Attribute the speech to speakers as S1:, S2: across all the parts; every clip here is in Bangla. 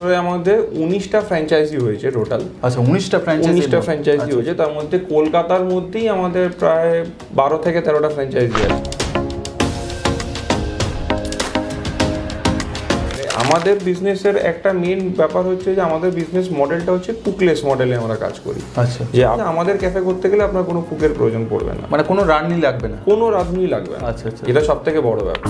S1: আমাদের 19টা ফ্র্যাঞ্চাইজি হয়েছে টোটাল।
S2: আচ্ছা 19টা
S1: ফ্র্যাঞ্চাইজি হয়েছে, তার মধ্যে কলকাতার মধ্যেই আমাদের প্রায় 12 থেকে 13টা ফ্র্যাঞ্চাইজি আছে। আমাদের বিজনেসের একটা মেন ব্যাপার হচ্ছে যে আমাদের বিজনেস মডেলটা হচ্ছে কুকলেস মডেলে আমরা কাজ করি।
S2: আচ্ছা,
S1: যে আমাদের ক্যাফে করতে গেলে আপনার কোনো কুকের প্রয়োজন পড়বে না,
S2: মানে কোনো রাঁধুনি লাগবে না,
S1: কোনো রাঁধুনি লাগবে না।
S2: আচ্ছা আচ্ছা,
S1: এটা সবথেকে বড় ব্যাপার।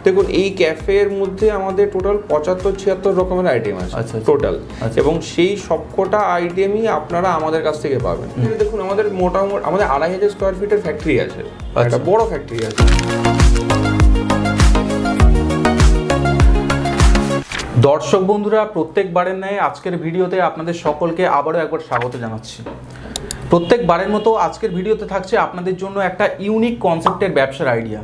S1: দেখুন, এই ক্যাফের মধ্যে আমাদের টোটাল 75-76 রকমের আইটেম আছে টোটাল, এবং সেই সবকটা আইটেমই আপনারা আমাদের কাছ থেকে পাবেন। দেখুন, আমাদের মোটামুটি আমাদের 2500 স্কোয়ার ফিটের ফ্যাক্টরি আছে, একটা বড় ফ্যাক্টরি আছে।
S2: দর্শক বন্ধুরা, প্রত্যেকবারের ন্যায় আজকের ভিডিওতে আপনাদের সকলকে আবারও একবার স্বাগত জানাচ্ছি। প্রত্যেকবারের মতো আজকের ভিডিওতে থাকছে আপনাদের জন্য একটা ইউনিক কনসেপ্টের ব্যবসার আইডিয়া।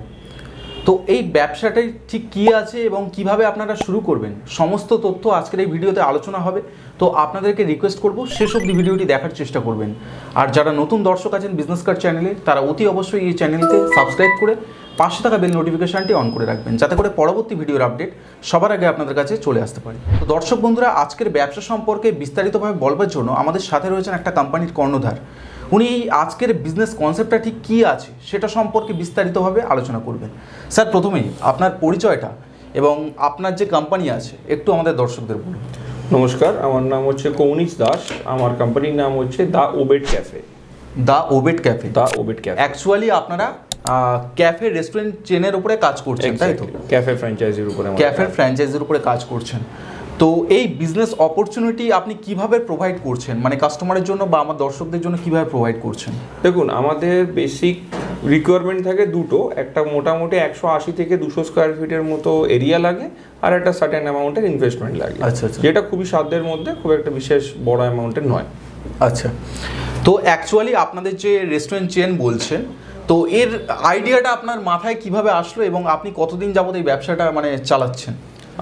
S2: তো এই ব্যবসাটাই ঠিক কী আছে এবং কিভাবে আপনারা শুরু করবেন, সমস্ত তথ্য আজকের এই ভিডিওতে আলোচনা হবে। তো আপনাদেরকে রিকোয়েস্ট করব শেষ অবধি ভিডিওটি দেখার চেষ্টা করবেন। আর যারা নতুন দর্শক আছেন বিজনেস কার্ড চ্যানেলে, তারা অতি অবশ্যই এই চ্যানেলকে সাবস্ক্রাইব করে পাশে থাকা বেল নোটিফিকেশানটি অন করে রাখবেন, যাতে করে পরবর্তী ভিডিওর আপডেট সবার আগে আপনাদের কাছে চলে আসতে পারে। তো দর্শক বন্ধুরা, আজকের ব্যবসা সম্পর্কে বিস্তারিতভাবে বলবার জন্য আমাদের সাথে রয়েছেন একটা কোম্পানির কর্ণধার। উনি আজকের বিজনেস কনসেপ্টটা ঠিক কী আছে সেটা সম্পর্কে বিস্তারিতভাবে আলোচনা করবেন। স্যার, প্রথমেই আপনার পরিচয়টা এবং আপনার যে কোম্পানি আছে একটু আমাদের দর্শকদের বলুন।
S1: নমস্কার, আমার নাম হচ্ছে কৌনিশ দাস। আমার কোম্পানির নাম হচ্ছে the Obet cafe.
S2: The Obet cafe,
S1: the Obet cafe.
S2: Actually আপনারা ক্যাফে রেস্টুরেন্ট চেনের উপরে কাজ করছেন, তাই তো?
S1: ক্যাফে ফ্র্যাঞ্চাইজির উপরে,
S2: ক্যাফে ফ্র্যাঞ্চাইজির উপরে কাজ করছেন। তো এই বিজনেস অপরচুনিটি আপনি কিভাবে প্রোভাইড করছেন, মানে কাস্টমারের জন্য বা আমার দর্শকদের জন্য কিভাবে প্রোভাইড করছেন?
S1: দেখুন, আমাদের বেসিক রিকোয়ারমেন্ট থাকে দুটো। একটা মোটামুটি 180 থেকে 200 স্কোয়ার ফিটের মতো এরিয়া লাগে, আর একটা সার্টেন অ্যামাউন্টের ইনভেস্টমেন্ট লাগে।
S2: আচ্ছা আচ্ছা,
S1: যেটা খুবই সাধ্যের মধ্যে, খুব একটা বিশেষ বড় অ্যামাউন্টের নয়।
S2: আচ্ছা, তো অ্যাকচুয়ালি আপনাদের যে রেস্টুরেন্ট চেন বলছেন, তো এর আইডিয়াটা আপনার মাথায় কিভাবে আসলো এবং আপনি কতদিন যাবত এই ব্যবসাটা মানে চালাচ্ছেন?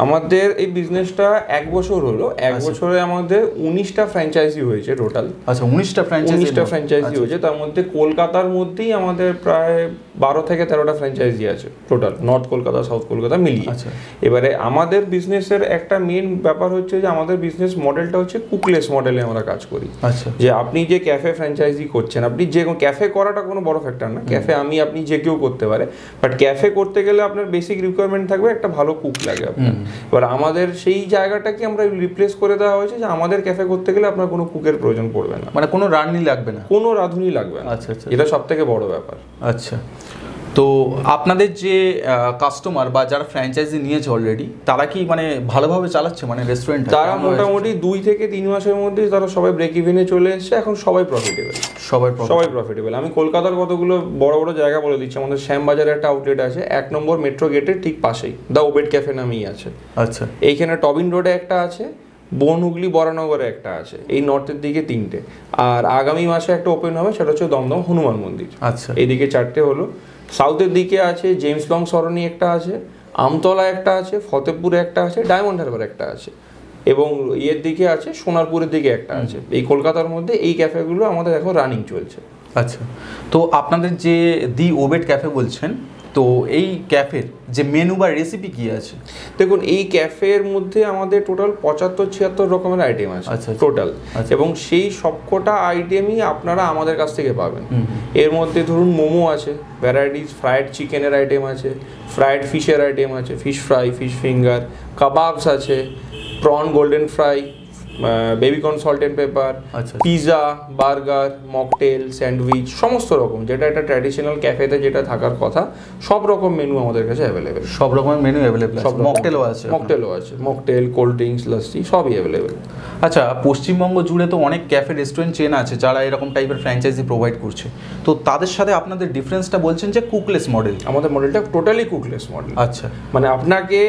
S1: আমাদের এই বিজনেসটা 1 বছর হলো। 1 বছরে আমাদের 19টা ফ্র্যাঞ্চাইজি হয়েছে টোটাল।
S2: আচ্ছা, 19টা
S1: ফ্র্যাঞ্চাইজি হয়েছে, তার মধ্যে কলকাতার মধ্যেই আমাদের প্রায় 12 থেকে 13টা ফ্র্যাঞ্চাইজি আছে total, north Kolkata south Kolkata মিলিয়ে।
S2: আচ্ছা,
S1: এবারে আমাদের বিজনেসের একটা মেন ব্যাপার হচ্ছে যে আমাদের বিজনেস মডেলটা হচ্ছে কুকলেস মডেলে আমরা কাজ করি।
S2: আচ্ছা,
S1: যে আপনি যে ক্যাফে ফ্র্যাঞ্চাইজি করছেন, আপনি যে ক্যাফে করাটা কোনো বড় ফ্যাক্টর না, ক্যাফে আপনি যে কেউ করতে পারে, বাট ক্যাফে করতে গেলে আপনার বেসিক রিকোয়ারমেন্ট থাকবে একটা ভালো কুক লাগে আপনার। এবার আমাদের সেই জায়গাটাকে আমরা রিপ্লেস করে দেওয়া হয়েছে যে আমাদের ক্যাফে করতে গেলে আপনার কোনো কুকের প্রয়োজন পড়বে না,
S2: মানে কোনো রাঁধুনি লাগবে না,
S1: কোনো রাঁধুনি লাগবে না।
S2: আচ্ছা আচ্ছা,
S1: এটা সব থেকে বড় ব্যাপার।
S2: আচ্ছা, তো আপনাদের যে কাস্টমার বা যারা ফ্র্যাঞ্চাইজি নিয়েছে অলরেডি, তারা কি মানে ভালোভাবে চালাচ্ছে মানে রেস্টুরেন্ট?
S1: তারা মোটামুটি 2 থেকে 3 মাসের মধ্যে তারা সবাই ব্রেক ইভেনে চলে এসেছে। এখন সবাই প্রফিটেবল, সবাই প্রফিটেবল। আমি কলকাতার কতগুলো বড় বড় জায়গা বলে দিচ্ছি। আমাদের শ্যামবাজারে একটা আউটলেট আছে, 1 নম্বর মেট্রো গেটের ঠিক পাশেই, দ্য ওবেট ক্যাফে নামেই আছে।
S2: আচ্ছা,
S1: এইখানে টবিন রোডে একটা আছে, বনহুগলি বরানগরে একটা আছে, এই নর্থের দিকে 3টে। আর আগামী মাসে একটা ওপেন হবে, সেটা হচ্ছে দমদম হনুমান মন্দির।
S2: আচ্ছা,
S1: এইদিকে 4টে হলো। সাউথের দিকে আছে জেমস লং সরণি একটা আছে, আমতলা একটা আছে, ফতেপুরে একটা আছে, ডায়মন্ড হারবার একটা আছে, এবং ইয়ের দিকে আছে সোনারপুরের দিকে একটা আছে। এই কলকাতার মধ্যে এই ক্যাফেগুলো আমাদের এখন রানিং চলছে।
S2: আচ্ছা, তো আপনাদের যে দি ওবেট ক্যাফে বলছেন, তো এই ক্যাফের যে মেনু বা রেসিপি কি আছে?
S1: দেখুন, এই ক্যাফের মধ্যে আমাদের টোটাল 75-76 রকমের আইটেম আছে টোটাল, এবং সেই সবকটা আইটেমই আপনারা আমাদের কাছ থেকে পাবেন। এর মধ্যে ধরুন মোমো আছে, ভ্যারাইটিস, ফ্রাইড চিকেনের আইটেম আছে, ফ্রাইড ফিশের আইটেম আছে, fish fry, fish finger, kebabs আছে, prawn golden fry, baby corn salt and paper, pizza, burger, mocktail, sandwich, সমস্ত রকম যেটা একটা ট্র্যাডিশনাল ক্যাফেতে যেটা থাকার কথা, সব রকম মেনু আমাদের কাছে অ্যাভেলেবেল।
S2: সব রকমের মেনু অ্যাভেলেবেল আছে, মকটেলও আছে।
S1: মকটেল, কোল্ড ড্রিঙ্কস, লস্যি সবই অ্যাভেলেবেল।
S2: আচ্ছা, পশ্চিমবঙ্গ জুড়ে তো অনেক ক্যাফে রেস্টুরেন্ট চেন আছে যারা এরকম টাইপের ফ্র্যাঞ্চাইজি প্রোভাইড করছে। তো তাদের সাথে আপনাদের ডিফারেন্সটা বলছেন যে কুকলেস মডেল।
S1: আমাদের মডেলটা টোটালি কুকলেস মডেল।
S2: আচ্ছা,
S1: মানে আপনাকে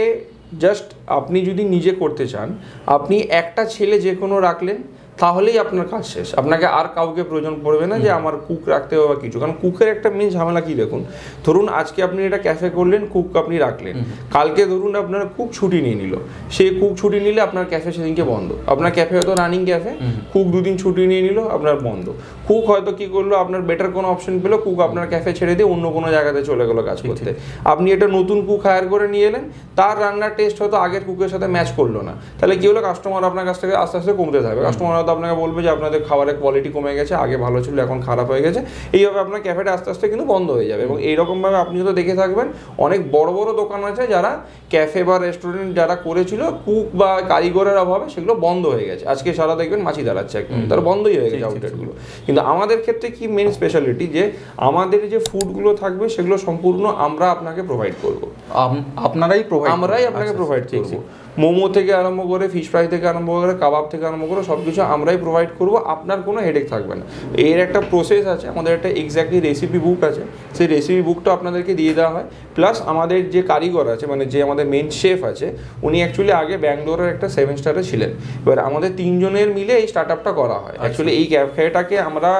S1: জাস্ট আপনি যদি নিজে করতে চান, আপনি একটা ছেলে যে কোনো রাখলেন, তাহলেই আপনার কাজ শেষ। আপনাকে আর কাউকে প্রয়োজন পড়বে না যে আমার কুক রাখতে হবে বা কিছু, কারণ কুকের একটা মেন ঝামেলা কি দেখুন, ধরুন আজকে আপনি এটা ক্যাফে করলেন, কুক আপনি রাখলেন, কালকে ধরুন আপনার কুক ছুটি নিয়ে নিল, সেই কুক ছুটি নিলে আপনার ক্যাফে সেদিনকে বন্ধ। আপনার ক্যাফে হয়তো রানিং ক্যাফে, কুক 2 দিন ছুটি নিয়ে নিল, আপনার বন্ধ। কুক হয়তো কি করলো, আপনার বেটার কোনো অপশন পেলো, কুক আপনার ক্যাফে ছেড়ে দিয়ে অন্য কোনো জায়গাতে চলে গেলো কাজ করতে। আপনি একটা নতুন কুক হায়ার করে নিয়ে এলেন, তার রান্নার টেস্ট হয়তো আগের কুকের সাথে ম্যাচ করলো না, তাহলে কি হলো, কাস্টমার আপনার কাছ থেকে আস্তে আস্তে কমতে থাকবে। কাস্টমার হয়তো আপনাকে বলবে যে আপনাদের খাবারের কোয়ালিটি কমে গেছে, আগে ভালো ছিল এখন খারাপ হয়ে গেছে। এইভাবে আপনার ক্যাফেটা আস্তে আস্তে কিন্তু বন্ধ হয়ে যাবে। এবং এইরকমভাবে আপনি হয়তো দেখে থাকবেন অনেক বড় বড় দোকান আছে যারা ক্যাফে বা রেস্টুরেন্ট যারা করেছিল কুক বা কারিগরের অভাবে সেগুলো বন্ধ হয়ে গেছে, আজকে সারা দেখবেন মাছি দাঁড়াচ্ছে একদম, তারা বন্ধই হয়ে গেছে আউটলেটগুলো। কিন্তু আমাদের ক্ষেত্রে কি মেন স্পেশালিটি, যে আমাদের যে ফুডগুলো থাকবে সেগুলো সম্পূর্ণ আমরা আপনাকে প্রোভাইড করবো, আমরাই আপনাকে প্রোভাইড করবো। মোমো থেকে আরম্ভ করে ফিশ ফ্রাই থেকে আরম্ভ করে কাবাব থেকে আরম্ভ করে সব কিছু আমরাই প্রোভাইড করবো, আপনার কোনো হেডেক থাকবে না। এর একটা প্রসেস আছে, আমাদের একটা এক্স্যাক্টলি রেসিপি বুক আছে, সেই রেসিপি বুকটা আপনাদেরকে দিয়ে দেওয়া হয়। প্লাস আমাদের যে কারিগর আছে, মানে যে আমাদের মেন শেফ আছে, উনি অ্যাকচুয়ালি আগে ব্যাঙ্গালোরের একটা 7 স্টারে ছিলেন। এবার আমাদের 3 জনের মিলে এই স্টার্ট আপটা করা হয়। অ্যাকচুয়ালি এই ক্যাফেটাকে আমরা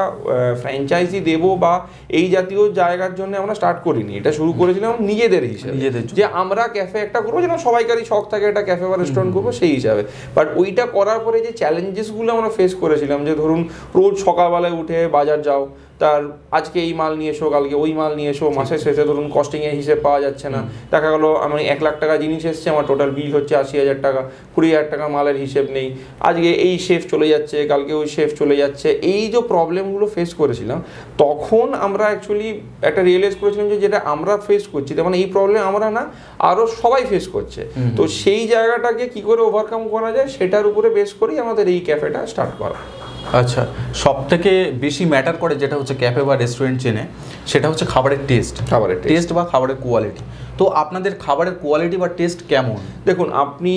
S1: ফ্র্যাঞ্চাইজি দেবো বা এই জাতীয় জায়গার জন্য আমরা স্টার্ট করিনি, এটা শুরু করেছিলাম নিজেদের হিসেবে, যে আমরা ক্যাফে একটা করবো, যেন সবাইকারই শখ থাকে একটা ক্যাফে বা রেস্টুরেন্ট করবো সেই হিসাবে। বাট ওইটা করার পরে যে চ্যালেঞ্জেসগুলো আমরা ফেস করেছিলাম, যে ধরুন রোজ সকালবেলায় উঠে বাজার যাও, তার আজকে এই মাল নিয়ে এসো, কালকে ওই মাল নিয়ে এসো, মাসের শেষে ধরুন কস্টিংয়ের হিসেব পাওয়া যাচ্ছে না, দেখা গেলো আমি 1 লাখ টাকা জিনিস এসছে, আমার টোটাল বিল হচ্ছে 80,000 টাকা, 20,000 টাকা মালের হিসেব নেই, আজকে এই শেফ চলে যাচ্ছে, কালকে ওই শেফ চলে যাচ্ছে। এই যে প্রবলেমগুলো ফেস করেছিলাম, তখন আমরা অ্যাকচুয়ালি একটা রিয়েলাইজ করেছিলাম যে যেটা আমরা ফেস করছি, তার মানে এই প্রবলেম আমরা না, আরও সবাই ফেস করছে। তো সেই জায়গাটাকে কি করে ওভারকাম করা যায় সেটার উপরে বেস করেই আমাদের এই ক্যাফেটা স্টার্ট করা।
S2: আচ্ছা, সব থেকে বেশি ম্যাটার করে যেটা হচ্ছে ক্যাফে বা রেস্টুরেন্ট চেনে, সেটা হচ্ছে খাবারের টেস্ট বা খাবারের কোয়ালিটি। তো আপনাদের খাবারের কোয়ালিটি বা টেস্ট কেমন?
S1: দেখুন, আপনি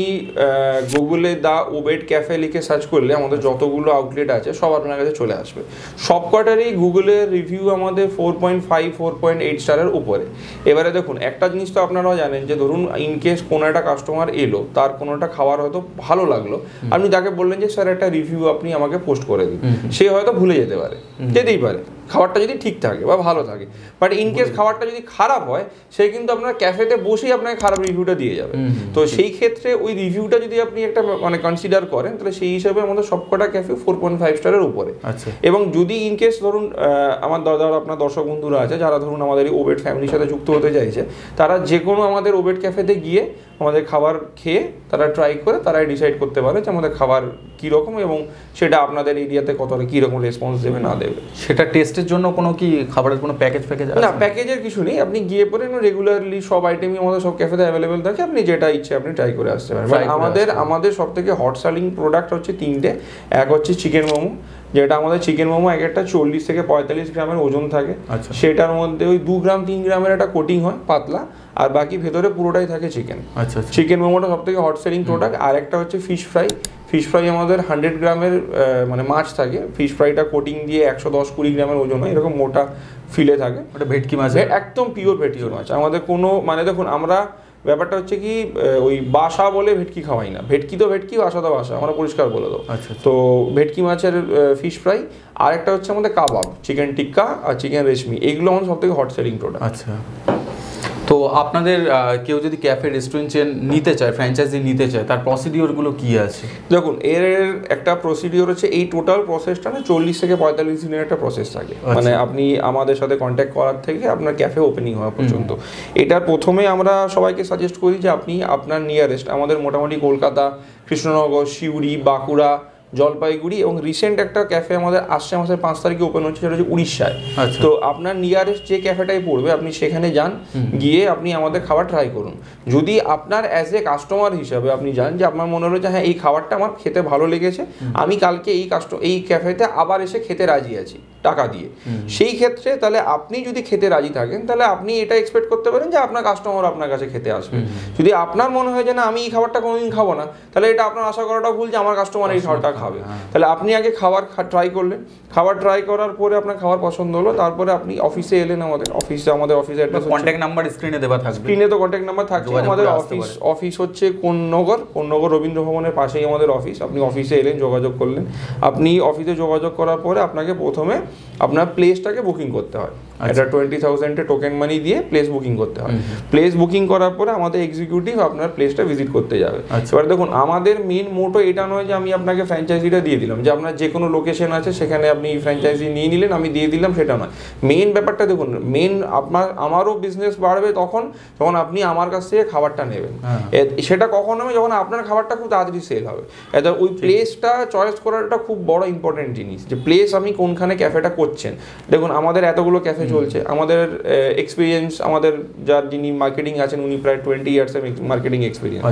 S1: গুগলে দা ওবেড ক্যাফে লিখে সার্চ করলে আমাদের যতগুলো আউটলেট আছে সব আপনার কাছে চলে আসবে। সব কটারই গুগলের রিভিউ আমাদের 4.5 4.8 স্টারের উপরে। এবারে দেখুন, একটা জিনিস তো আপনারাও জানেন যে ধরুন ইনকেস কোনো একটা কাস্টমার এলো, তার কোনো একটা খাবার হয়তো ভালো লাগলো, আপনি তাকে বললেন যে স্যার একটা রিভিউ আপনি আমাকে পোস্ট করে দিন, সে হয়তো ভুলে যেতে পারে, যেতেই পারে খাবারটা যদি ঠিক থাকে বা ভালো থাকে। বাট ইনকেস খাবারটা যদি খারাপ হয়, সে কিন্তু আপনার ক্যাফেতে বসেই আপনাকে খারাপ রিভিউটা দিয়ে যাবে। তো সেই ক্ষেত্রে ওই রিভিউটা যদি আপনি একটা মানে কনসিডার করেন, তাহলে সেই হিসাবে আমাদের সবকটা ক্যাফে 4.5 স্টারের উপরে। এবং যদি ইনকেস ধরুন আমার আপনার দর্শক বন্ধুরা আছে যারা ধরুন আমাদের এই ওবেড ফ্যামিলির সাথে যুক্ত হতে চাইছে, তারা যে কোনো আমাদের ওবেড ক্যাফেতে গিয়ে আমাদের খাবার খেয়ে তারা ট্রাই করে তারাই ডিসাইড করতে পারে যে আমাদের খাবার কীরকম এবং সেটা আপনাদের এরিয়াতে কতটা কীরকম রেসপন্স দেবে না দেবে।
S2: সেটা টেস্টের জন্য কোনো কি খাবারের কোনো প্যাকেজ
S1: না, প্যাকেজের কিছু নেই। আপনি গিয়ে পরে রেগুলারলি সব আইটেমই আমাদের সব ক্যাফেতে অ্যাভেলেবেল থাকে, আপনি যেটা ইচ্ছে আপনি ট্রাই করে আসতে পারেন। আমাদের সব থেকে হট সেলিং প্রোডাক্ট হচ্ছে 3টে। এক হচ্ছে চিকেন মোমো, যেটা আমাদের চিকেন মোমো এক একটা 40 থেকে 45 গ্রামের ওজন থাকে। সেটার মধ্যে ওই 2 গ্রাম 3 গ্রামের একটা কোটিং হয় পাতলা, আর বাকি ভেতরে পুরোটাই থাকে চিকেন। চিকেন মোমোটা সব থেকে হট সেলিং প্রোডাক্ট। আর একটা হচ্ছে ফিশ ফ্রাই আমাদের 100 গ্রামের মানে মাছ থাকে। ফিশ ফ্রাইটা কোটিং দিয়ে 110-20 গ্রামের ওজন হয়, এরকম মোটা ফিলে থাকে।
S2: ওটা ভেটকি মাছ, একদম
S1: পিওর ভেটকি মাছ। আমাদের কোনো মানে দেখুন, আমরা ব্যাপারটা হচ্ছে কি ওই বাসা বলে ভেটকি খাওয়াই না, ভেটকি তো ভেটকি, বাসা তো বাসা, আমরা পরিষ্কার বলে দেবো। তো ভেটকি মাছের ফিশ ফ্রাই, আর একটা হচ্ছে আমাদের কাবাব, চিকেন টিক্কা আর চিকেন রেশমি, এইগুলো আমাদের সব থেকে হট সেলিং প্রোডাক্ট।
S2: আচ্ছা, তো আপনাদের কেউ যদি ক্যাফে রেস্টুরেন্ট চেন নিতে চায়, ফ্র্যাঞ্চাইজি নিতে চায়, তার প্রসিডিওরগুলো কি আছে?
S1: দেখুন, এর একটা প্রসিডিওর হচ্ছে, এই টোটাল প্রসেসটা না 40 থেকে 45 দিনের একটা প্রসেস থাকে। মানে আপনি আমাদের সাথে কন্ট্যাক্ট করার থেকে আপনার ক্যাফে ওপেনিং হওয়া পর্যন্ত। এটার প্রথমে আমরা সবাইকে সাজেস্ট করি যে আপনি আপনার নিয়ারেস্ট, আমাদের মোটামুটি কলকাতা, কৃষ্ণনগর, সিউড়ি, বাঁকুড়া, জলপাইগুড়ি এবং রিসেন্ট একটা ক্যাফে আমাদের আসছে মাসের 5 তারিখে ওপেন হচ্ছে, সেটা হচ্ছে উড়িষ্যায়। তো আপনার নিয়ারেস্ট যে ক্যাফেটাই পড়বে আপনি সেখানে যান, গিয়ে আপনি আমাদের খাবার ট্রাই করুন। যদি আপনার অ্যাজ এ কাস্টমার হিসাবে আপনি যান, যে আপনার মনে হলো যে হ্যাঁ এই খাবারটা আমার খেতে ভালো লেগেছে, আমি কালকে এই ক্যাফেতে আবার এসে খেতে রাজি আছি টাকা দিয়ে, সেই ক্ষেত্রে তাহলে আপনি যদি খেতে রাজি থাকেন, তাহলে আপনি এটা এক্সপেক্ট করতে পারেন যে আপনার কাস্টমার আপনার কাছে খেতে আসবে। যদি আপনার মনে হয় যে না আমি এই খাবারটা কোনোদিন খাবো না, তাহলে এটা আপনার আশা করাটা ভুল যে আমার কাস্টমার এই খাবারটা খাবে। তাহলে আপনি আগে খাবার ট্রাই করলেন, খাবার ট্রাই করার পরে আপনার খাবার পছন্দ হলো, তারপরে আপনি অফিসে এলেন, আমাদের অফিসে অ্যাড্রেস,
S2: কন্ট্যাক্ট নাম্বার স্ক্রিনে দেওয়া থাকবে,
S1: স্ক্রিনে তো কন্ট্যাক্ট নাম্বার থাকছে। আমাদের অফিস হচ্ছে কোন্নগর রবীন্দ্র ভবনের পাশেই আমাদের অফিস। আপনি অফিসে এলেন, যোগাযোগ করলেন, আপনি অফিসে যোগাযোগ করার পরে আপনাকে প্রথমে আপনার প্লেসটাকে বুকিং করতে হয়। এটা 20,000 টোকেন মানি দিয়ে প্লেস বুকিং করতে হয়। প্লেস বুকিং করার পরে আমাদের এক্সিকিউটিভ আপনার প্লেসটা ভিজিট করতে যাবে। এবার দেখুন, আমাদের মেন মোটো এটা নয় যে আমি আপনাকে ফ্র্যাঞ্চাইজিটা দিয়ে দিলাম, যে আপনার যে কোনো লোকেশন আছে সেখানে আপনি ফ্র্যাঞ্চাইজি নিয়ে নিলেন, আমি দিয়ে দিলাম, সেটা নয়। মেন ব্যাপারটা দেখুন, আমারও বিজনেস বাড়বে তখন যখন আপনি আমার কাছ থেকে খাবারটা নেবেন। সেটা কখন হবে? যখন আপনার খাবারটা খুব তাড়াতাড়ি সেল হবে। ওই প্লেসটা চয়েস করাটা খুব বড় ইম্পর্টেন্ট জিনিস, যে প্লেস আমি কোনখানে ক্যাফেটা করছেন। দেখুন, আমাদের এতগুলো ক্যাফে চলছে, আমাদের এক্সপিরিয়েন্স, আমাদের যার যিনি মার্কেটিং আছেন উনি প্রায় 20 ইয়ার্স এর মার্কেটিং এক্সপিরিয়েন্স।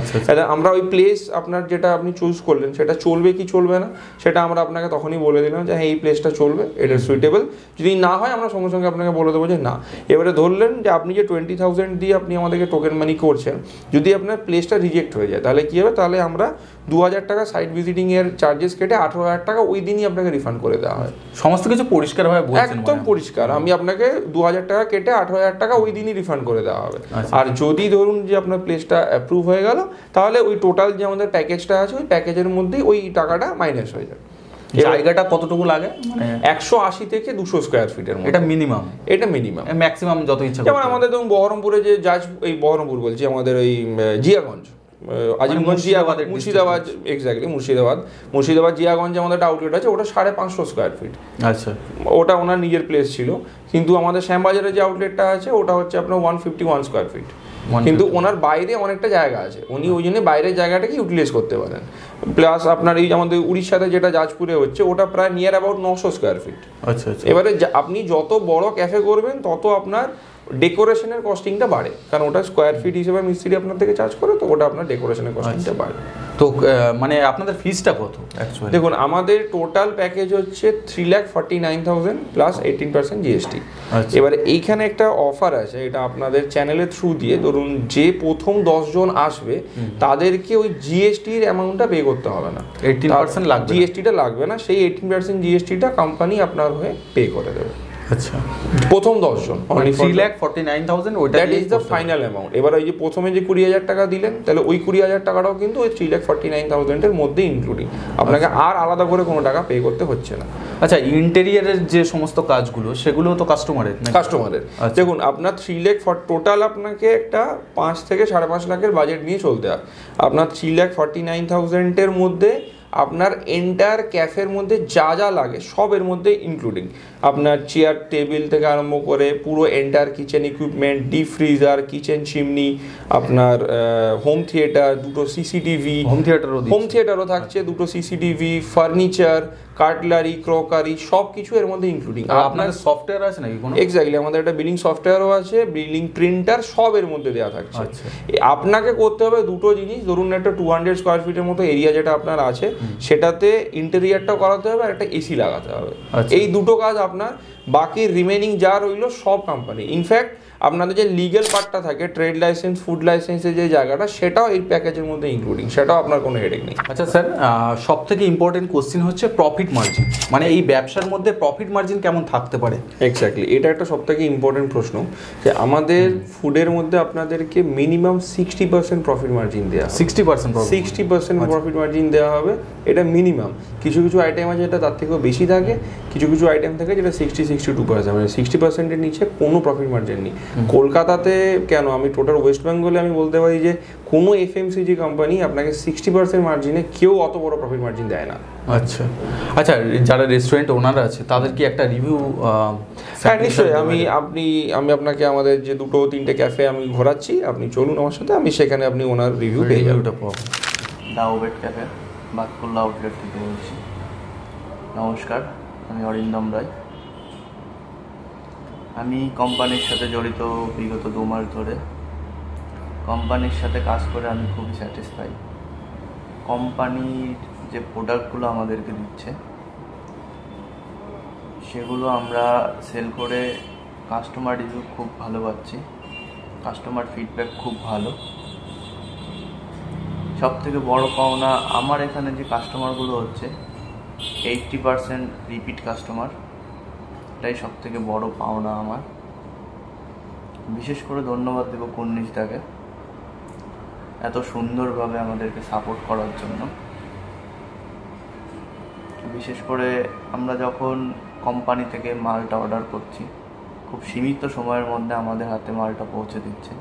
S1: আমরা ওই প্লেস আপনার যেটা আপনি চুজ করলেন সেটা চলবে কি চলবে না সেটা আমরা আপনাকে তখনই বলে দিলাম যে হ্যাঁ এই প্লেসটা চলবে, এটা সুইটেবল। যদি না হয় আমরা সঙ্গে সঙ্গে আপনাকে বলে দেবো যে না। এবারে ধরলেন যে আপনি যে 20,000 দিয়ে আপনি আমাদেরকে টোকেন মানি করছেন, যদি আপনার প্লেসটা রিজেক্ট হয়ে যায় তাহলে কী হবে? তাহলে আমরা 2,000 টাকা সাইট ভিজিটিং এর চার্জেস কেটে 18,000 টাকা ওই দিনই আপনাকে রিফান্ড করে দেওয়া হয়।
S2: সমস্ত কিছু পরিষ্কারভাবে বলছেন,
S1: একদম পরিষ্কার। আমি আপনাকে 2,000 টাকা কেটে 18,000 টাকা ওই দিনই রিফান্ড করে দেওয়া হবে। আর যদি ধরুন যে আপনার প্লেসটা অ্যাপ্রুভ হয়ে গেল, তাহলে ওই টোটাল যে আমাদের প্যাকেজটা আছে ওই প্যাকেজের মধ্যেই ওই টাকাটা মাইনাস হয়ে যায়।
S2: জায়গাটা কতটুকু লাগে? মানে
S1: 180 থেকে 200 স্কোয়ার ফিটের মধ্যে।
S2: এটা মিনিমাম?
S1: এটা মিনিমাম।
S2: ম্যাক্সিমাম যত ইচ্ছা।
S1: যেমন আমাদের ধরুন বহরমপুরে যে বহরমপুর বলছি, আমাদের ওই জিয়াগঞ্জ, আজিমগঞ্জ, মুর্শিদাবাদ, এক্স্যাক্টলি মুর্শিদাবাদ জিয়াগঞ্জে আমাদের একটা আউটলেট আছে, ওটা 550 স্কোয়ার ফিট।
S2: আচ্ছা,
S1: ওটা ওনার নিজের প্লেস ছিল। কিন্তু আমাদের শ্যামবাজারে যে আউটলেটটা আছে ওটা হচ্ছে আপনার 151 স্কোয়ার ফিট। কিন্তু ওনার বাইরে অনেকটা জায়গা আছে, উনি ওই জন্য বাইরের জায়গাটাকে ইউটিলাইজ করতে পারেন। প্লাস আপনার এই আমাদের উড়িষ্যাতে যেটা জাজপুরে হচ্ছে ওটা প্রায় নিয়ার অ্যাবাউট 900 স্কোয়ার ফিট।
S2: আচ্ছা,
S1: এবারে আপনি যত বড় ক্যাফে করবেন তত আপনার ডেকোরেশনের কস্টিংটা বাড়ে, কারণ ওটা স্কোয়ার ফিট হিসেবে মিস্ত্রি আপনার থেকে চার্জ করে, তো ওটা আপনার ডেকোরেশনের কস্টিংটা বাড়ে।
S2: তো মানে আপনাদের ফিসটা কত অ্যাকচুয়ালি?
S1: দেখুন, আমাদের টোটাল প্যাকেজ হচ্ছে 3,49,000 প্লাস 18% জিএসটি। এবারে এইখানে একটা অফার আছে, এটা আপনাদের চ্যানেলের থ্রু দিয়ে ধরুন যে প্রথম 10 জন আসবে তাদেরকে ওই জিএসটির অ্যামাউন্টটা পে করতে হবে না।
S2: 18% লাগবে,
S1: জিএসটিটা লাগবে না। সেই 18% জিএসটিটা কোম্পানি আপনার হয়ে পে করে দেবে।
S2: আচ্ছা,
S1: প্রথম 10 জন
S2: 3,49,000, ওইটা
S1: ইজ দ্য ফাইনাল অ্যামাউন্ট। এবার ওই যে প্রথমে যে 20,000 টাকা দিলেন, তাহলে ওই 20,000 টাকাটাও কিন্তু ওই 3,49,000 এর মধ্যে ইনক্লুডিং, আপনাকে আর আলাদা করে কোনো টাকা পে করতে হচ্ছে না।
S2: আচ্ছা, ইন্টেরিয়ারের যে সমস্ত কাজগুলো সেগুলো তো কাস্টমারের।
S1: দেখুন, আপনার 3 লাখ টোটাল আপনাকে একটা 5 থেকে 5.5 লাখের বাজেট নিয়ে চলতে হয়। আপনার 3,49,000 এর মধ্যে আপনার এন্টায়ার ক্যাফের মধ্যে যা যা লাগে সবের মধ্যে ইনক্লুডিং, আপনার চেয়ার টেবিল থেকে আরম্ভ করে পুরো entire kitchen equipment, deep freezer, kitchen chimney, আপনার হোম থিয়েটার, 2টো সিসিটিভি, হোম থিয়েটারও থাকছে, 2টো সিসিটিভি, ফার্নিচার, কাটলারি, ক্রকারি, সব কিছু এর মধ্যে ইনক্লুডিং।
S2: আর আপনার সফটওয়্যার আছে নাকি কোনো?
S1: এক্স্যাক্টলি, আমাদের একটা বিলিং সফটওয়্যারও আছে, বিলিং প্রিন্টার, সব এর মধ্যে দেওয়া থাকছে। আপনাকে করতে হবে দুটো জিনিস, ধরুন একটা 200 স্কোয়ার ফিটের মতো এরিয়া যেটা আপনার আছে সেটাতে ইন্টেরিয়ারটাও করাতে হবে আর একটা এসি লাগাতে হবে। এই দুটো কাজ আপনার, বাকি রিমেনিং যা রইল সব কোম্পানি। ইনফ্যাক্ট আপনাদের যে লিগ্যাল পার্টটা থাকে, ট্রেড লাইসেন্স, ফুড লাইসেন্সের যে জায়গাটা, সেটাও এই প্যাকেজের মধ্যে ইনক্লুডিং, সেটাও আপনার কোনো হেডেক নেই।
S2: আচ্ছা স্যার, সব থেকে ইম্পর্টেন্ট কোশ্চেন হচ্ছে প্রফিট মার্জিন, মানে এই ব্যবসার মধ্যে প্রফিট মার্জিন কেমন থাকতে পারে?
S1: এক্স্যাক্টলি, এটা একটা সব থেকে ইম্পর্টেন্ট প্রশ্ন, যে আমাদের ফুডের মধ্যে আপনাদেরকে মিনিমাম 60% প্রফিট মার্জিন দেওয়া হবে। 60% প্রফিট মার্জিন দেওয়া হবে, এটা মিনিমাম। কিছু কিছু আইটেম আছে যেটা তার থেকেও বেশি থাকে, কিছু কিছু আইটেম থাকে যেটা 60-62%, মানে 60%-এর নিচে কোনো প্রফিট মার্জিন নেই। কলকাতাতে কেন, আমি টোটাল ওয়েস্ট বেঙ্গলে আমি বলতে পারি যে কোনো এফএমসিজি কোম্পানি আপনাকে 60% মার্জিনে কেউ অত বড় প্রফিট মার্জিন দেয় না।
S2: আচ্ছা আচ্ছা, যারা রেস্টুরেন্ট ওনার আছে তাদের কি একটা রিভিউ?
S1: হ্যাঁ নিশ্চয়ই, আমি আপনাকে আমাদের যে 2-3টে ক্যাফে আমি ঘোরাচ্ছি, আপনি চলুন আমার সাথে, আমি সেখানে আপনি ওনার রিভিউ পেয়ে যাবেন।
S3: ডাউবেট ক্যাফে, বাতকুল্লা আউটলেট থেকে বলছি। নমস্কার, আমি অরিন্দম রায়। আমি কোম্পানির সাথে জড়িত বিগত 2 মাস ধরে। কোম্পানির সাথে কাজ করে আমি খুবই স্যাটিসফাই। কোম্পানির যে প্রোডাক্টগুলো আমাদেরকে দিচ্ছে সেগুলো আমরা সেল করে কাস্টমার রিভিউ খুব ভালো পাচ্ছি, কাস্টমার ফিডব্যাক খুব ভালো। সব থেকে বড় পাওনা আমার এখানে যে কাস্টমারগুলো হচ্ছে 80% রিপিট কাস্টমার, এটাই সব থেকে বড় পাওনা আমার। বিশেষ করে ধন্যবাদ দেবো কুন্নিশদাকে এত সুন্দরভাবে আমাদেরকে সাপোর্ট করার জন্য। বিশেষ করে আমরা যখন কোম্পানি থেকে মালটা অর্ডার করছি, খুব সীমিত সময়ের মধ্যে আমাদের হাতে মালটা পৌঁছে দিচ্ছে,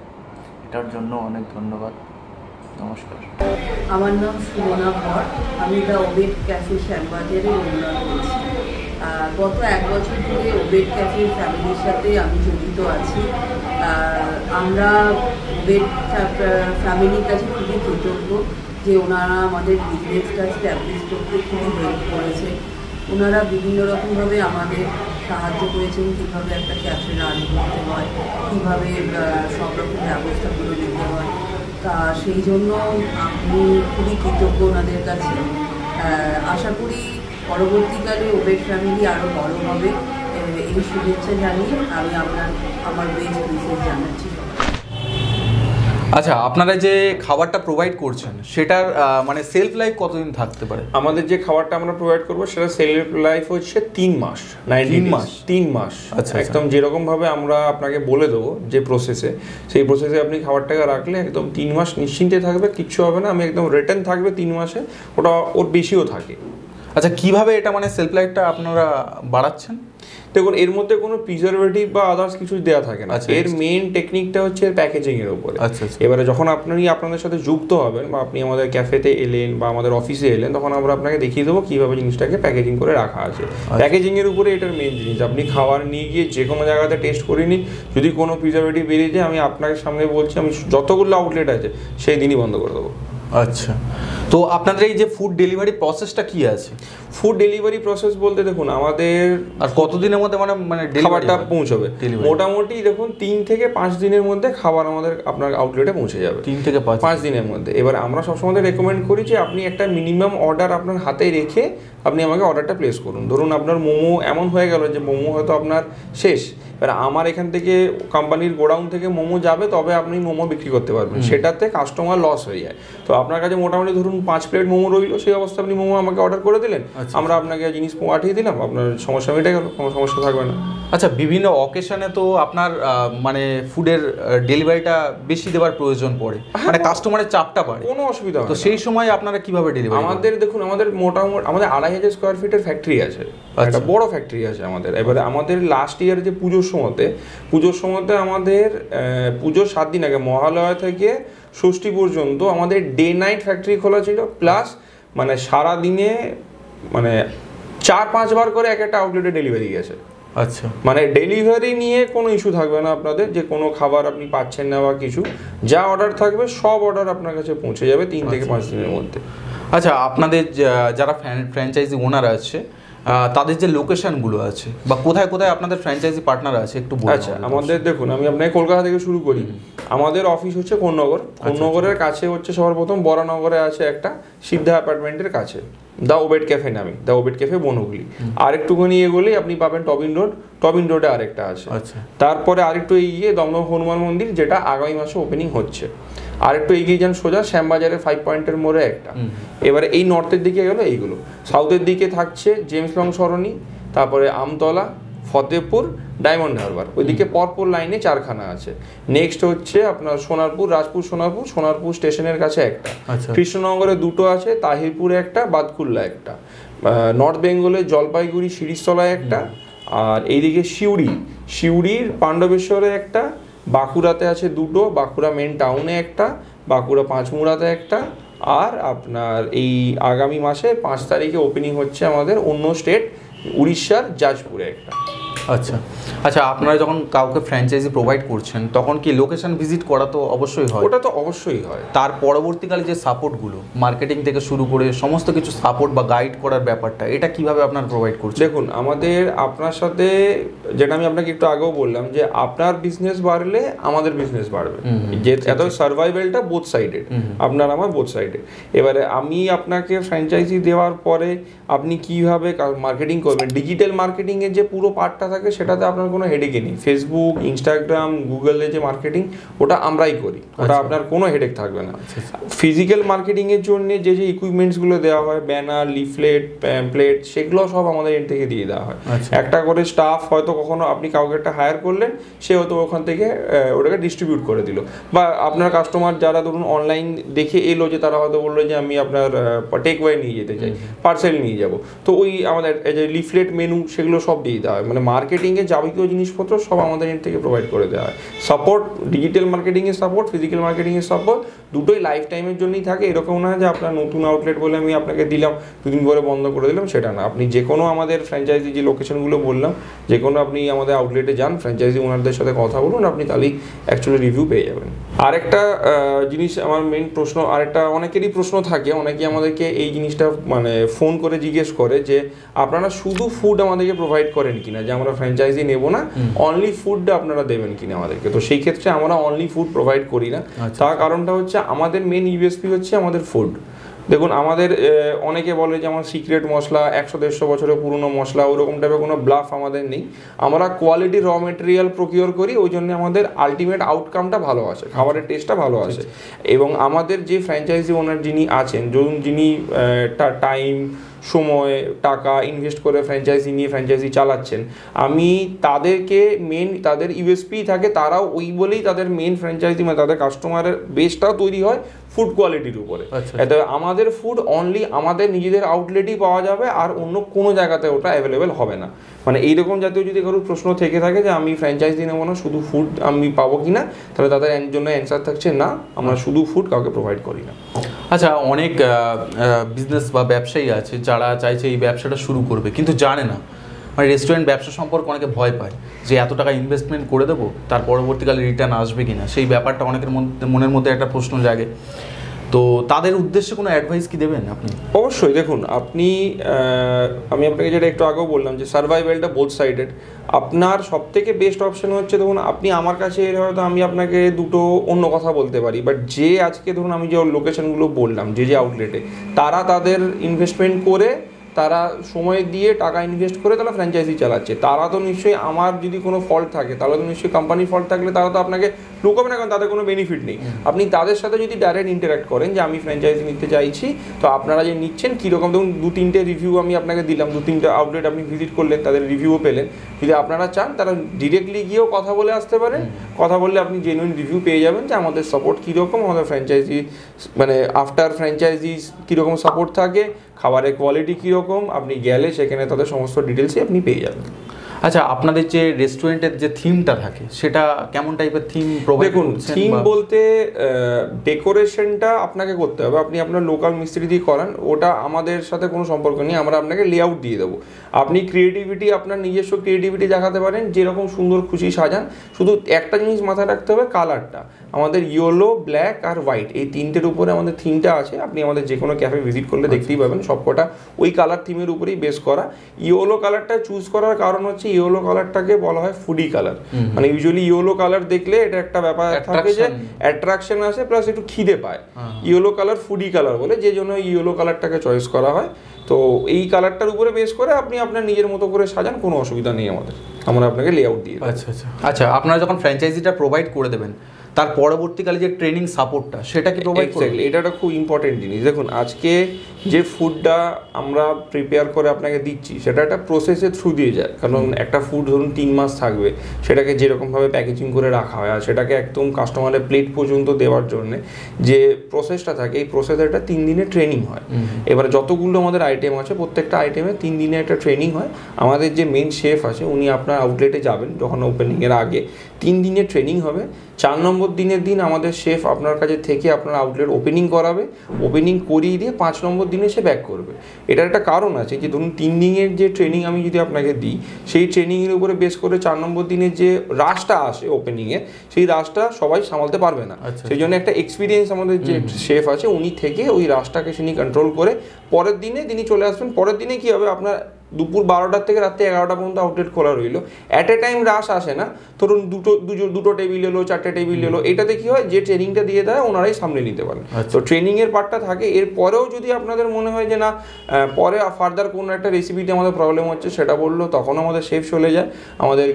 S3: এটার জন্য অনেক ধন্যবাদ। নমস্কার।
S4: আমার নাম সুমনা ভট, আমি দ্য ওবেড ক্যাফে শ্যামবাজারের ওনার রয়েছি। গত 1 বছর ধরে ওবেড ক্যাফে ফ্যামিলির সাথে আমি জড়িত আছি। আমরা ওবেড ফ্যামিলির কাছে খুবই কৃতজ্ঞ যে ওনারা আমাদের বিজনেসটা স্ট্যাবলিশ করতে খুবই হেল্প করেছে। ওনারা বিভিন্ন রকমভাবে আমাদের সাহায্য করেছেন, কীভাবে একটা ক্যাফে রান করতে হয়, কীভাবে সব রকম ব্যবস্থাগুলো নিতে হয়। তা সেই জন্য আমি খুবই কৃতজ্ঞ ওনাদের কাছে। আশা করি পরবর্তীকালে ওবেড ফ্যামিলি আরও বড় হবে, এই শুভেচ্ছা জানিয়ে আমি আমার বেস্ট উইশেস জানাচ্ছি।
S2: আচ্ছা, আপনারা যে খাবারটা প্রোভাইড করছেন সেটার মানে সেলফ লাইফ কতদিন থাকতে পারে?
S1: আমাদের যে খাবারটা আমরা প্রোভাইড করবো সেটা সেলফ লাইফ হচ্ছে 3 মাস। 3 মাস।
S2: আচ্ছা,
S1: একদম যেরকম ভাবে আমরা আপনাকে বলে দেবো যে প্রসেসে, সেই প্রসেসে আপনি খাবারটাকে রাখলে একদম 3 মাস নিশ্চিন্তে থাকবে, কিচ্ছু হবে না। আমি একদম রিটার্ন থাকবে 3 মাসে, ওটা ওর বেশিও থাকে।
S2: আচ্ছা, কিভাবে এটা মানে সেলফ লাইফটা আপনারা বাড়াচ্ছেন?
S1: দেখুন, এর মধ্যে কোনো প্রিজারভেটিভ বা আদার্স কিছু দেওয়া থাকে না। এর মেইন টেকনিকটা হচ্ছে প্যাকেজিং এর উপরে। এবারে যখন আপনাদের সাথে যুক্ত হবেন বা আপনি আমাদের ক্যাফেতে এলেন বা আমাদের অফিসে এলেন, তখন আমরা আপনাকে দেখিয়ে দেবো কিভাবে জিনিসটাকে প্যাকেজিং করে রাখা আছে। প্যাকেজিং এর উপরে এটার মেইন জিনিস। আপনি খাবার নিয়ে গিয়ে যে কোনো জায়গাতে টেস্ট করে নিন, যদি কোনো প্রিজারভেটিভ বেরিয়ে যায়, আমি আপনাকে সামনে বলছি, আমি যতগুলো আউটলেট আছে সেই দিনই বন্ধ করে দেবো।
S2: আচ্ছা, তো আপনাদের এই যে ফুড ডেলিভারি প্রসেসটা কি আছে?
S1: ফুড ডেলিভারি প্রসেস বলতে দেখুন, আমাদের
S2: আর কতদিনের মধ্যে মানে
S1: খাবারটা পৌঁছবে? মোটামুটি দেখুন 3 থেকে 5 দিনের মধ্যে খাবার আমাদের আপনার আউটলেটে পৌঁছে যাবে।
S2: 3 থেকে 5
S1: দিনের মধ্যে। এবার আমরা সবসময় রেকমেন্ড করি যে আপনি একটা মিনিমাম অর্ডার আপনার হাতে রেখে আপনি আমাকে অর্ডারটা প্লেস করুন। ধরুন আপনার মোমো এমন হয়ে গেল যে মোমো হয়তো আপনার শেষ, এবার আমার এখান থেকে কোম্পানির গোডাউন থেকে মোমো যাবে, তবে আপনি মোমো বিক্রি করতে পারবেন, সেটাতে কাস্টমার লস হয়ে যায়। তো আপনার কাছে মোটামুটি ধরুন 5 প্লেট মোমো রইলো, সেই অবস্থায় আপনি মোমো আমাকে অর্ডার করে দিলেন, আমরা আপনাকে জিনিস পাঠিয়ে দিলাম, আপনার সমস্যা মিটে গেল, কোনো সমস্যা থাকবে না।
S2: আচ্ছা, বিভিন্ন অকেশনে তো আপনার মানে ফুডের ডেলিভারিটা বেশি দেওয়ার প্রয়োজন পড়ে, মানে কাস্টমারের চাপটা বাড়ে,
S1: কোনো অসুবিধা হয় না।
S2: তো সেই সময় আপনারা কিভাবে ডেলিভারি?
S1: আমাদের দেখুন, আমাদের মোটামুটি আমাদের 2500 স্কোয়ার ফিটের ফ্যাক্টরি আছে, একটা বড় ফ্যাক্টরি আছে আমাদের। এবারে আমাদের লাস্ট ইয়ারে যে পুজোর সময়তে আমাদের পুজোর 7 দিন আগে মহালয়া থেকে ষষ্ঠী পর্যন্ত আমাদের ডে নাইট ফ্যাক্টরি খোলা ছিল, প্লাস মানে সারা দিনে মানে 4-5 বার করে একটা আউটলেটে ডেলিভারি গেছে।
S2: আচ্ছা,
S1: মানে ডেলিভারি নিয়ে কোনো ইস্যু থাকবে না আপনাদের, যে কোনো খাবার আপনি পাচ্ছেন না বা কিছু, যা অর্ডার থাকবে সব অর্ডার আপনার কাছে পৌঁছে যাবে 3 থেকে 5 দিনের মধ্যে।
S2: আচ্ছা, আপনাদের যারা ফ্র্যাঞ্চাইজি ওনার আছে তাদের যে লোকেশনগুলো আছে বা কোথায় কোথায় আপনাদের ফ্র্যাঞ্চাইজি পার্টনার আছে একটু বলুন।
S1: আচ্ছা, আমাদের দেখুন, আমি আপনাকে কলকাতা থেকে শুরু করি। আমাদের অফিস হচ্ছে কোন্নগরের কাছে হচ্ছে সবার প্রথম বরানগরে আছে একটা সিদ্ধা অ্যাপার্টমেন্টের কাছে দ্য ওবেড ক্যাফে নামে, দ্য ওবেড ক্যাফে বনগুলি। আর একটুখানি এগোলেই আপনি পাবেন টবিন রোডে আরেকটা আছে। তারপরে আরেকটু এগিয়ে দমদম হনুমান মন্দির, যেটা আগামী মাসে ওপেনিং হচ্ছে। আর একটু এগিয়ে যান সোজা শ্যামবাজারের 5 পয়েন্টের মোড়ে একটা। এবারে এই নর্থের দিকে গেল এইগুলো। সাউথের দিকে থাকছে জেমস লং সরণি, তারপরে আমতলা, ফতেপুর, ডায়মন্ড হারবার, ওইদিকে পরপর লাইনে 4খানা আছে। নেক্সট হচ্ছে আপনার সোনারপুর স্টেশনের কাছে একটা, কৃষ্ণনগরে 2টো আছে, তাহিরপুরে একটা, বাদকুল্লা একটা, নর্থ বেঙ্গলে জলপাইগুড়ি শিরিষতলায় একটা, আর এইদিকে সিউড়ির পাণ্ডবেশ্বরে একটা, বাঁকুড়াতে আছে 2টো, বাঁকুড়া মেন টাউনে একটা, বাঁকুড়া পাঁচমুড়াতে একটা, আর আপনার এই আগামী মাসে 5 তারিখে ওপেনিং হচ্ছে আমাদের অন্য স্টেট উড়িষ্যার জাজপুরে একটা।
S2: আচ্ছা আচ্ছা, আপনারা যখন কাউকে ফ্র্যাঞ্চাইজি প্রোভাইড করছেন তখন কি লোকেশন ভিজিট করা তো অবশ্যই হয়?
S1: ওটা তো অবশ্যই হয়।
S2: তার পরবর্তীকালে যে সাপোর্টগুলো মার্কেটিং থেকে শুরু করে সমস্ত কিছু সাপোর্ট বা গাইড করার ব্যাপারটা, এটা কিভাবে আপনারা প্রোভাইড করছেন?
S1: দেখুন, আমাদের আপনার সাথে যেটা আমি আপনাকে একটু আগেও বললাম, যে আপনার বিজনেস বাড়লে আমাদের বিজনেস বাড়বে, যে এত সার্ভাইভালটা বোথ সাইডেড, আপনার আমার বোথ সাইডে। এবারে আমি আপনাকে ফ্র্যাঞ্চাইজি দেওয়ার পরে আপনি কিভাবে মার্কেটিং করবেন, ডিজিটাল মার্কেটিংয়ের যে পুরো পার্টটা থাকে থাকে সেটাতে আপনার কোনো হেডেকই নেই। ফেসবুক, ইনস্টাগ্রাম, গুগলে যে মার্কেটিং ওটা আমরাই করি, ওটা আপনার কোনো হেডেক থাকবে না। ফিজিক্যাল মার্কেটিংয়ের জন্য যে যে ইকুইপমেন্টসগুলো দেওয়া হয়, ব্যানার, লিফলেট, প্যাম্পলেট, সেগুলো সব আমাদের এন্ড থেকে দিয়ে দেওয়া হয়। একটা করে স্টাফ হয়তো কখনো আপনি কাউকে একটা হায়ার করলেন, সে হয়তো ওখান থেকে ওটাকে ডিস্ট্রিবিউট করে দিল, বা আপনার কাস্টমার যারা ধরুন অনলাইন দেখে এলো যে তারা হয়তো বললো যে আমি আপনার টেক ওয়ে নিয়ে যেতে চাই, পার্সেল নিয়ে যাব, তো ওই আমাদের যে লিফলেট, মেনু, সেগুলো সব দিয়ে দেওয়া হয়। মানে মার্কেটিংয়ের যাবতীয় জিনিসপত্র সব আমাদের এন্ড থেকে প্রোভাইড করে দেওয়া হয়। সাপোর্ট, ডিজিটাল মার্কেটিংয়ের সাপোর্ট, ফিজিক্যাল মার্কেটিংয়ের সাপোর্ট দুটোই লাইফ টাইমের জন্যই থাকে। এরকম না যে আপনার নতুন আউটলেট বলে আমি আপনাকে দিলাম, দুদিন পরে বন্ধ করে দিলাম, সেটা না। আপনি যে কোনো আমাদের ফ্র্যাঞ্চাইজি যে লোকেশনগুলো বললাম, যে কোনো আপনি আমাদের আউটলেটে যান, ফ্র্যাঞ্চাইজি ওনারদের সাথে কথা বলুন, আপনি তাহলেই অ্যাকচুয়ালি রিভিউ পেয়ে যাবেন। আরেকটা জিনিস আমার মেইন প্রশ্ন, আরেকটা অনেকেরই প্রশ্ন থাকে, অনেকেই আমাদেরকে এই জিনিসটা মানে ফোন করে জিজ্ঞেস করে যে আপনারা শুধু ফুড আমাদেরকে প্রোভাইড করেন কিনা, যে আমরা ফ্র্যাঞ্চাইজি নেব না, অনলি ফুডটা আপনারা দেবেন কিনা আমাদেরকে। তো সেই ক্ষেত্রে আমরা অনলি ফুড প্রোভাইড করি না। তার কারণটা হচ্ছে আমাদের মেন ইউএসপি হচ্ছে আমাদের ফুড। দেখুন, আমাদের অনেকে বলে যে আমার সিক্রেট মশলা, 100-150 বছরের পুরনো মশলা, ওরকম টাইপের কোনো ব্লাফ আমাদের নেই। আমরা কোয়ালিটি র মেটেরিয়াল প্রকিওর করি, ওই জন্য আমাদের আলটিমেট আউটকামটা ভালো আসে, খাবারের টেস্টটা ভালো আসে। এবং আমাদের যে ফ্র্যাঞ্চাইজি ওনার যিনি আছেন, ধরুন যিনি টাইম, সময়, টাকা ইনভেস্ট করে ফ্র্যাঞ্চাইজি নিয়ে ফ্র্যাঞ্চাইজি চালাচ্ছেন, আমি তাদেরকে মেন, তাদের ইউএসপি থাকে, তারাও ওই বলেই তাদের মেন ফ্র্যাঞ্চাইজি মানে তাদের কাস্টমারের বেসটাও তৈরি হয় ফুড কোয়ালিটির উপরে। এতে আমাদের ফুড অনলি আমাদের নিজেদের আউটলেটই পাওয়া যাবে, আর অন্য কোনো জায়গাতে ওটা অ্যাভেলেবেল হবে না। মানে এইরকম জাতীয় যদি কারোর প্রশ্ন থেকে থাকে যে আমি ফ্র্যাঞ্চাইজি নেবো না, শুধু ফুড আমি পাবো কিনা, তাহলে তাদের জন্য অ্যান্সার থাকছে না, আমরা শুধু ফুড কাউকে প্রোভাইড করি না।
S2: আচ্ছা, অনেক বিজনেস বা ব্যবসায়ী আছে যারা চাইছে এই ব্যবসাটা শুরু করবে, কিন্তু জানে না, মানে রেস্টুরেন্ট ব্যবসা সম্পর্কে অনেকে ভয় পায় যে এত টাকা ইনভেস্টমেন্ট করে দেবো, তার পরবর্তীকালে রিটার্ন আসবে কিনা, সেই ব্যাপারটা অনেকের মনের মধ্যে একটা প্রশ্ন জাগে। তো তাদের উদ্দেশ্যে কোনো অ্যাডভাইস কি দেবেন আপনি?
S1: অবশ্যই। দেখুন, আপনি আমি আপনাকে যেটা একটু আগেও বললাম যে সার্ভাইভালটা বোথ সাইডেড। আপনার সবথেকে বেস্ট অপশন হচ্ছে, ধরুন আপনি আমার কাছে হয়তো আমি আপনাকে দুটো অন্য কথা বলতে পারি, বাট যে আজকে ধরুন আমি যে লোকেশনগুলো বললাম, যে যে আউটলেটে, তারা তাদের ইনভেস্টমেন্ট করে, তারা সময় দিয়ে টাকা ইনভেস্ট করে তারা ফ্র্যাঞ্চাইজি চালাচ্ছে, তারা তো নিশ্চয়ই, আমার যদি কোনো ফল্ট থাকে তাহলে তো নিশ্চয়ই কোম্পানির ফল্ট থাকলে তারা তো আপনাকে লুকাবে না, কারণ তাদের কোনো বেনিফিট নেই। আপনি তাদের সাথে যদি ডাইরেক্ট ইন্টারাক্ট করেন যে আমি ফ্র্যাঞ্চাইজি নিতে চাইছি, তো আপনারা যে নিচ্ছেন কীরকম, ধরুন 2-3টে রিভিউ আমি আপনাকে দিলাম, 2-3টে আউটলেট আপনি ভিজিট করলেন, তাদের রিভিউও পেলেন। যদি আপনারা চান, তারা ডিরেক্টলি গিয়েও কথা বলে আসতে পারেন। কথা বললে আপনি জেনুইন রিভিউ পেয়ে যাবেন যে আমাদের সাপোর্ট কীরকম, আমাদের ফ্র্যাঞ্চাইজি মানে আফটার ফ্র্যাঞ্চাইজি কীরকম সাপোর্ট থাকে, খাবারের কোয়ালিটি কীরকম, আপনি গেলে সেখানে তাদের সমস্ত ডিটেলসই আপনি পেয়ে যাবেন।
S2: আচ্ছা, আপনাদের যে রেস্টুরেন্টের যে থিমটা থাকে, সেটা কেমন টাইপের থিম প্রোভাইড করছেন?
S1: দেখুন, থিম বলতে ডেকোরেশনটা আপনাকে করতে হবে, আপনি আপনার লোকাল মিস্ত্রি দিয়ে করান, ওটা আমাদের সাথে কোনো সম্পর্ক নেই। আমরা আপনাকে লেআউট দিয়ে দেবো, আপনি ক্রিয়েটিভিটি, আপনার নিজস্ব ক্রিয়েটিভিটি দেখাতে পারেন, যেরকম সুন্দর খুশি সাজান। শুধু একটা জিনিস মাথায় রাখতে হবে, কালারটা আমাদের ইয়েলো, ব্ল্যাক আর হোয়াইট, এই তিনটের উপরে আমাদের থিমটা আছে। আপনি আমাদের যে কোনো ক্যাফে ভিজিট করলে দেখতেই পাবেন, সবকটা ওই কালার থিমের উপরেই বেস করা। ইয়েলো কালারটা চুজ করার কারণ হচ্ছে, ইয়েলো কালারটাকে বলা হয় ফুডি কালার। মানে ইউজুয়ালি ইয়েলো কালার দেখলে এটা একটা ব্যাপার থাকে যে অ্যাট্রাকশন আসে, প্লাস একটু খিদে পায়। ইয়েলো কালার ফুডি কালার বলে, যে জন্য ইয়েলো কালারটাকে চয়েস করা হয়। তো এই কালারটার উপরে বেস করে আপনি আপনার নিজের মতো করে সাজান, কোনো অসুবিধা নেই আমাদের, আমরা আপনাকে লেআউট দিয়ে দেব।
S2: আচ্ছা, আপনারা যখন ফ্র্যাঞ্চাইজিটা প্রোভাইড করে দেবেন, তার পরবর্তীকালে যে ট্রেনিং সাপোর্টটা, সেটা কি প্রোভাইড করবেন?
S1: এটা একটা খুব ইম্পর্টেন্ট জিনিস। দেখুন, আজকে যে ফুডটা আমরা প্রিপেয়ার করে আপনাকে দিচ্ছি, সেটা একটা প্রসেসের থ্রু দিয়ে যায়। কারণ একটা ফুড ধরুন 3 মাস থাকবে, সেটাকে যেরকমভাবে প্যাকেজিং করে রাখা হয়, আর সেটাকে একদম কাস্টমারের প্লেট পর্যন্ত দেওয়ার জন্য যে প্রসেসটা থাকে, এই প্রসেসের একটা 3 দিনের ট্রেনিং হয়। এবার যতগুলো আমাদের আইটেম আছে, প্রত্যেকটা আইটেমে 3 দিনের একটা ট্রেনিং হয়। আমাদের যে মেন শেফ আছে, উনি আপনার আউটলেটে যাবেন যখন ওপেনিংয়ের আগে, 3 দিনের ট্রেনিং হবে। 4 নম্বর দিনের দিন আমাদের শেফ আপনার কাছে থেকে আপনার আউটলেট ওপেনিং করাবে, ওপেনিং করিয়ে দিয়ে 5 নম্বর দিনে সে ব্যাক করবে। এটার একটা কারণ আছে, যে ধরুন 3 দিনের যে ট্রেনিং আমি যদি আপনাকে দিই, সেই ট্রেনিংয়ের উপরে বেস করে 4 নম্বর দিনের যে রাশটা আসে ওপেনিংয়ে, সেই রাশটা সবাই সামালতে পারবে না। সেই জন্য একটা এক্সপিরিয়েন্স আমাদের যে শেফ আছে, উনি থেকে ওই রাশটাকে তিনি কন্ট্রোল করে পরের দিনে তিনি চলে আসবেন। পরের দিনে কী হবে, আপনার দুপুর 12টার থেকে রাত্রি 11টা পর্যন্ত আউটলেট খোলা রইলো, অ্যাট এ টাইম রাশ আসে না। ধরুন দুটো টেবিল এলো, 4টে টেবিল এলো, এটাতে কি হয় যে ট্রেনিংটা দিয়ে দেয় ওনারাই সামনে নিতে পারেন। তো ট্রেনিংয়ের পার্টটা থাকে। এরপরেও যদি আপনাদের মনে হয় যে না পরে ফার্দার কোনো একটা রেসিপিতে আমাদের প্রবলেম হচ্ছে সেটা বললো, তখন আমাদের শেফ চলে যায়, আমাদের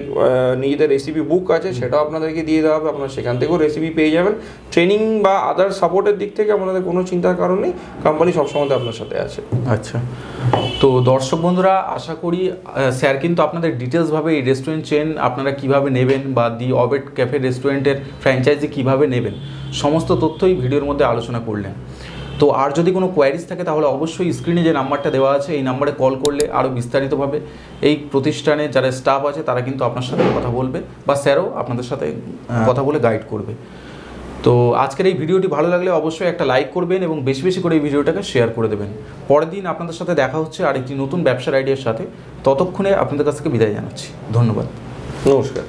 S1: নিজেদের রেসিপি বুক আছে সেটাও আপনাদেরকে দিয়ে দেওয়া হবে, আপনারা সেখান থেকেও রেসিপি পেয়ে যাবেন। ট্রেনিং বা আদার সাপোর্টের দিক থেকে আপনাদের কোনো চিন্তার কারণ নেই, কোম্পানি সবসময় আপনার সাথে আছে।
S2: আচ্ছা, তো দর্শক বন্ধুরা আশা করি স্যার কিন্তু আপনাদের ডিটেলসভাবে এই রেস্টুরেন্ট চেন আপনারা কিভাবে নেবেন বা দি অবেড ক্যাফে রেস্টুরেন্টের ফ্র্যাঞ্চাইজি কিভাবে নেবেন সমস্ত তথ্যই ভিডিওর মধ্যে আলোচনা করলেন। তো আর যদি কোনো কোয়ারিজ থাকে তাহলে অবশ্যই স্ক্রিনে যে নাম্বারটা দেওয়া আছে এই নাম্বারে কল করলে আরও বিস্তারিতভাবে এই প্রতিষ্ঠানে যারা স্টাফ আছে তারা কিন্তু আপনার সাথে কথা বলবে, বা স্যারও আপনাদের সাথে কথা বলে গাইড করবে। তো আজকের এই ভিডিওটি ভালো লাগলে অবশ্যই একটা লাইক করবেন এবং বেশি বেশি করে এই ভিডিওটাকে শেয়ার করে দেবেন। পরের দিন আপনাদের সাথে দেখা হচ্ছে আরেকটি নতুন ব্যবসার আইডিয়ার সাথে। ততক্ষণে আপনাদের কাছ থেকে বিদায় জানাচ্ছি। ধন্যবাদ,
S1: নমস্কার।